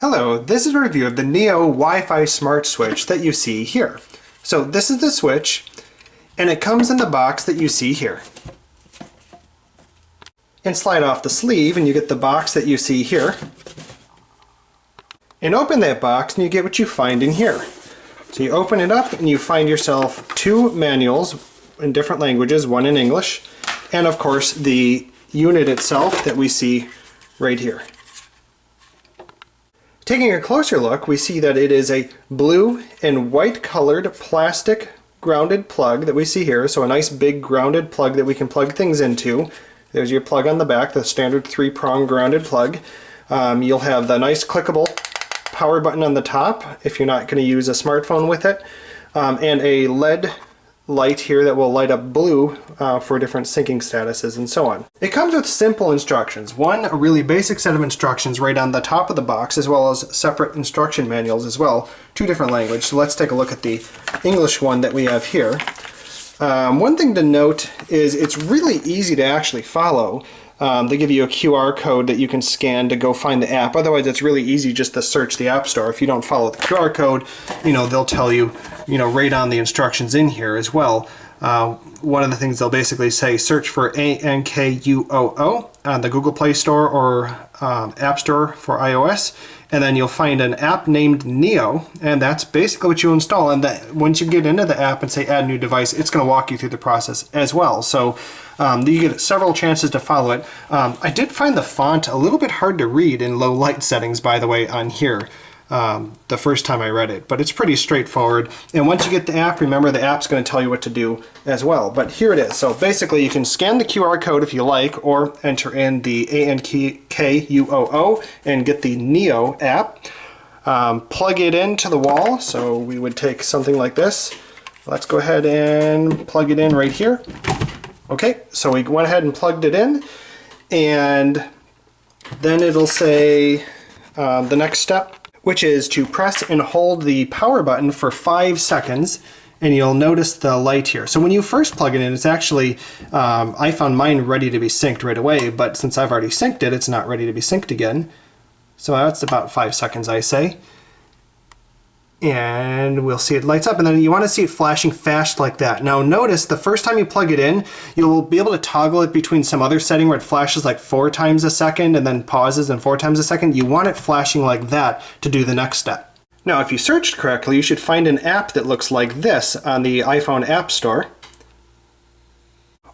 Hello, this is a review of the Neo Wi-Fi smart switch that you see here. So this is the switch, and it comes in the box that you see here. And slide off the sleeve and you get the box that you see here. And open that box and you get what you find in here. So you open it up and you find yourself two manuals in different languages, one in English, and of course the unit itself that we see right here. Taking a closer look, we see that it is a blue and white colored plastic grounded plug that we see here. So a nice big grounded plug that we can plug things into. There's your plug on the back, the standard 3-prong grounded plug. You'll have the nice clickable power button on the top if you're not going to use a smartphone with it. And a LED light here that will light up blue for different syncing statuses and so on. It comes with simple instructions. One, a really basic set of instructions right on the top of the box, as well as separate instruction manuals as well, two different languages. So let's take a look at the English one that we have here. One thing to note is it's really easy to actually follow. They give you a QR code that you can scan to go find the app. Otherwise, it's really easy just to search the App Store. If you don't follow the QR code, they'll tell you, right on the instructions in here as well. One of the things they'll basically say, search for Ankuoo on the Google Play Store or App Store for iOS, and then you'll find an app named Neo, and that's basically what you install. And that once you get into the app and say add new device, it's going to walk you through the process as well. So you get several chances to follow it. I did find the font a little bit hard to read in low light settings, by the way, on here. The first time I read it, but it's pretty straightforward. And once you get the app, remember the app's going to tell you what to do as well. But here it is. So basically you can scan the QR code if you like, or enter in the Ankuoo and get the Neo app. Plug it into the wall. So we would take something like this. Let's go ahead and plug it in right here. Okay, so we went ahead and plugged it in, and then it'll say the next step, which is to press and hold the power button for 5 seconds, and you'll notice the light here. So when you first plug it in, it's actually, I found mine ready to be synced right away, but since I've already synced it, it's not ready to be synced again. So that's about 5 seconds, I say. And we'll see it lights up, and then you want to see it flashing fast like that. Now notice the first time you plug it in, you'll be able to toggle it between some other setting where it flashes like 4 times a second and then pauses and 4 times a second. You want it flashing like that to do the next step. Now if you searched correctly, you should find an app that looks like this on the iPhone App Store.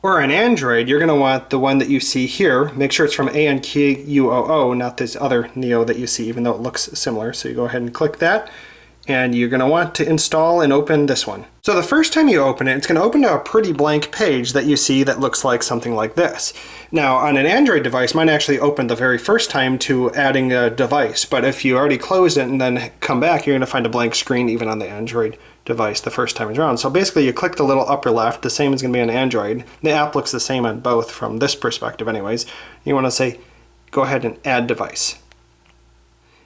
Or on Android, you're going to want the one that you see here. Make sure it's from Ankuoo, not this other Neo that you see, even though it looks similar. So you go ahead and click that. And you're going to want to install and open this one. So the first time you open it, it's going to open to a pretty blank page that you see that looks like something like this. Now on an Android device, mine actually opened the very first time to adding a device, but if you already closed it and then come back, you're going to find a blank screen even on the Android device the first time around. So basically you click the little upper left, the same is going to be on Android. The app looks the same on both from this perspective anyways. You want to say, go ahead and add device.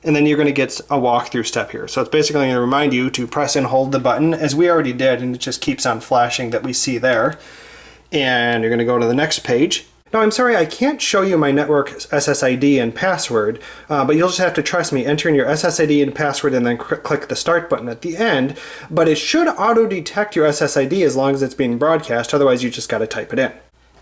And then you're going to get a walkthrough step here. So it's basically going to remind you to press and hold the button, as we already did, and it just keeps on flashing that we see there. And you're going to go to the next page. Now I'm sorry, I can't show you my network SSID and password, but you'll just have to trust me. Enter in your SSID and password and then click the start button at the end. But it should auto-detect your SSID as long as it's being broadcast, otherwise you just got to type it in.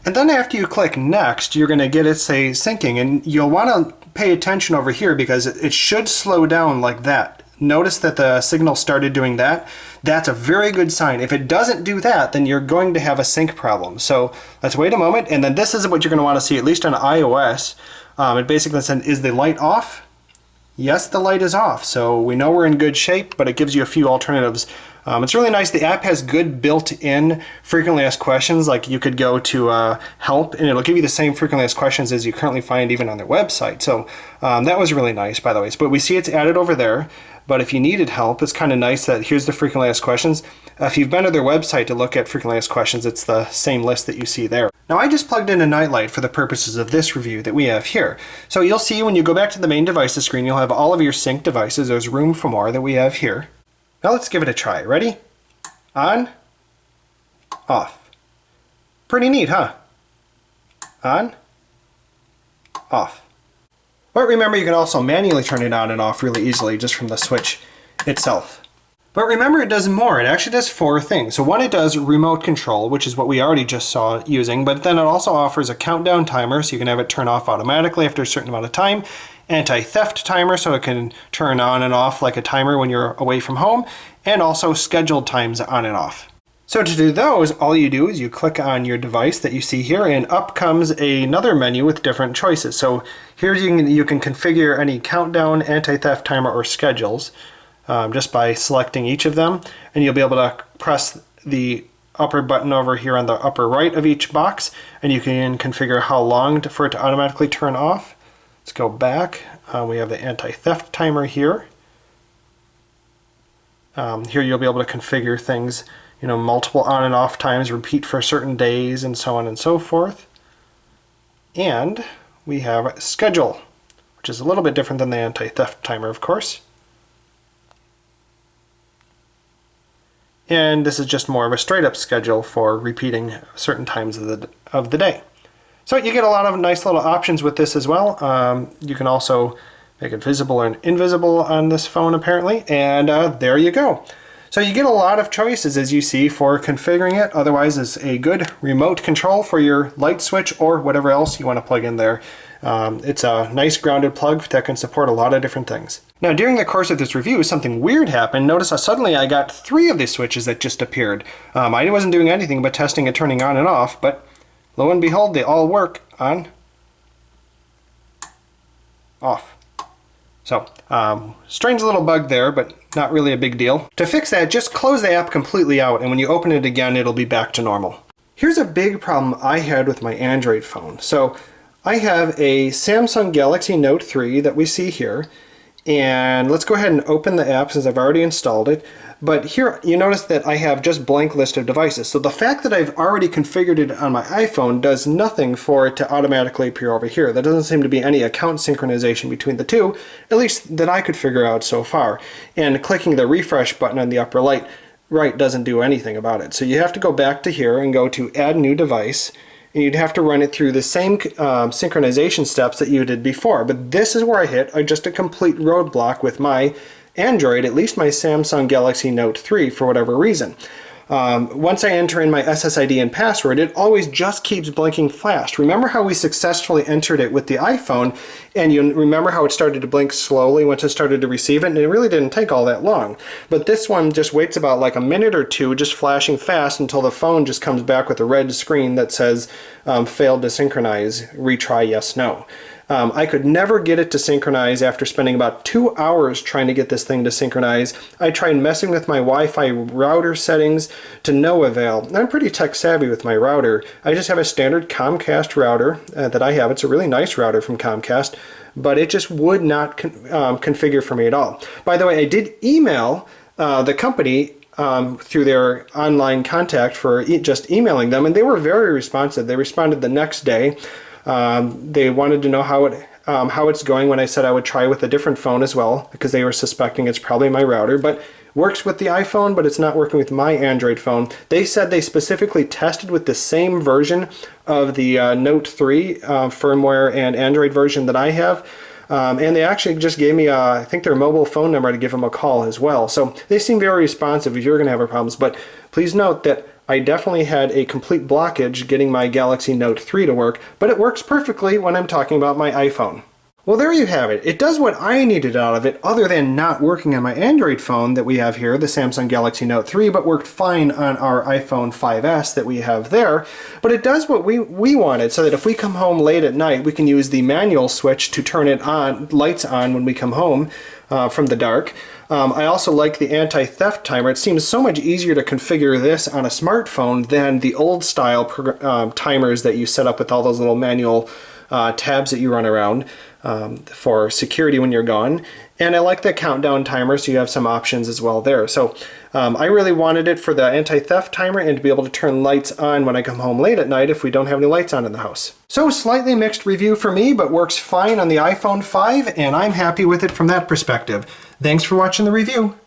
And then after you click next, you're going to get it say syncing, and you'll want to pay attention over here because it should slow down like that. Notice that the signal started doing that. That's a very good sign. If it doesn't do that, then you're going to have a sync problem. So let's wait a moment, and then this is what you're going to want to see, at least on iOS. It basically says, is the light off? Yes, the light is off. So we know we're in good shape, but it gives you a few alternatives. It's really nice. The app has good built-in frequently asked questions. Like you could go to help and it'll give you the same frequently asked questions as you currently find even on their website. So that was really nice, by the way. But we see it's added over there. But if you needed help, it's kind of nice that here's the frequently asked questions. If you've been to their website to look at frequently asked questions, it's the same list that you see there. Now I just plugged in a nightlight for the purposes of this review that we have here. So you'll see when you go back to the main devices screen, you'll have all of your synced devices. There's room for more that we have here. Now let's give it a try. Ready? On, off. Pretty neat, huh? On, off. But remember, you can also manually turn it on and off really easily just from the switch itself. But remember, it does more. It actually does 4 things. So one, it does remote control, which is what we already just saw using, but then it also offers a countdown timer, so you can have it turn off automatically after a certain amount of time, anti-theft timer, so it can turn on and off like a timer when you're away from home, and also scheduled times on and off. So to do those, all you do is you click on your device that you see here, and up comes another menu with different choices. So here you can configure any countdown, anti-theft timer, or schedules. Just by selecting each of them, and you'll be able to press the upper button over here on the upper right of each box, and you can configure how long for it to automatically turn off. Let's go back. We have the anti-theft timer here. Here you'll be able to configure things, multiple on and off times, repeat for certain days, and so on and so forth. And we have schedule, which is a little bit different than the anti-theft timer, of course. And this is just more of a straight up schedule for repeating certain times of the day. So you get a lot of nice little options with this as well. You can also make it visible and invisible on this phone apparently, and there you go. So you get a lot of choices, as you see, for configuring it. Otherwise, it's a good remote control for your light switch or whatever else you want to plug in there. It's a nice grounded plug that can support a lot of different things. Now, during the course of this review, something weird happened. Notice suddenly I got 3 of these switches that just appeared. I wasn't doing anything but testing it turning on and off, but lo and behold, they all work on, off. So, strange little bug there, but not really a big deal. To fix that, just close the app completely out, and when you open it again, it'll be back to normal. Here's a big problem I had with my Android phone. So, I have a Samsung Galaxy Note 3 that we see here, and let's go ahead and open the app since I've already installed it. But here you notice that I have just blank list of devices. So the fact that I've already configured it on my iPhone does nothing for it to automatically appear over here. There doesn't seem to be any account synchronization between the two, at least that I could figure out so far. And clicking the refresh button on the upper right doesn't do anything about it. So you have to go back to here and go to add new device. And you'd have to run it through the same synchronization steps that you did before. But this is where I hit just a complete roadblock with my Android, at least my Samsung Galaxy Note 3 for whatever reason. Once I enter in my SSID and password, it always just keeps blinking flash. Remember how we successfully entered it with the iPhone, and you remember how it started to blink slowly once it started to receive it, and it really didn't take all that long. But this one just waits about like a minute or two, just flashing fast until the phone just comes back with a red screen that says, failed to synchronize, retry yes, no. I could never get it to synchronize after spending about 2 hours trying to get this thing to synchronize. I tried messing with my Wi-Fi router settings to no avail. I'm pretty tech savvy with my router. I just have a standard Comcast router that I have. It's a really nice router from Comcast, but it just would not configure for me at all. By the way, I did email the company through their online contact for just emailing them, and they were very responsive. They responded the next day. They wanted to know how it's going when I said I would try with a different phone as well, because they were suspecting it's probably my router, but works with the iPhone, but it's not working with my Android phone. They said they specifically tested with the same version of the Note 3 firmware and Android version that I have. And they actually just gave me, I think, their mobile phone number to give them a call as well. So they seem very responsive if you're going to have problems. But please note that I definitely had a complete blockage getting my Galaxy Note 3 to work, but it works perfectly when I'm talking about my iPhone. Well, there you have it. It does what I needed out of it, other than not working on my Android phone that we have here, the Samsung Galaxy Note 3, but worked fine on our iPhone 5S that we have there. But it does what we wanted, so that if we come home late at night, we can use the manual switch to turn it on, lights on when we come home from the dark. I also like the anti-theft timer. It seems so much easier to configure this on a smartphone than the old style timers that you set up with all those little manual tabs that you run around for security when you're gone. And I like the countdown timer, so you have some options as well there. So I really wanted it for the anti-theft timer and to be able to turn lights on when I come home late at night if we don't have any lights on in the house. So slightly mixed review for me, but works fine on the iPhone 5, and I'm happy with it from that perspective. Thanks for watching the review.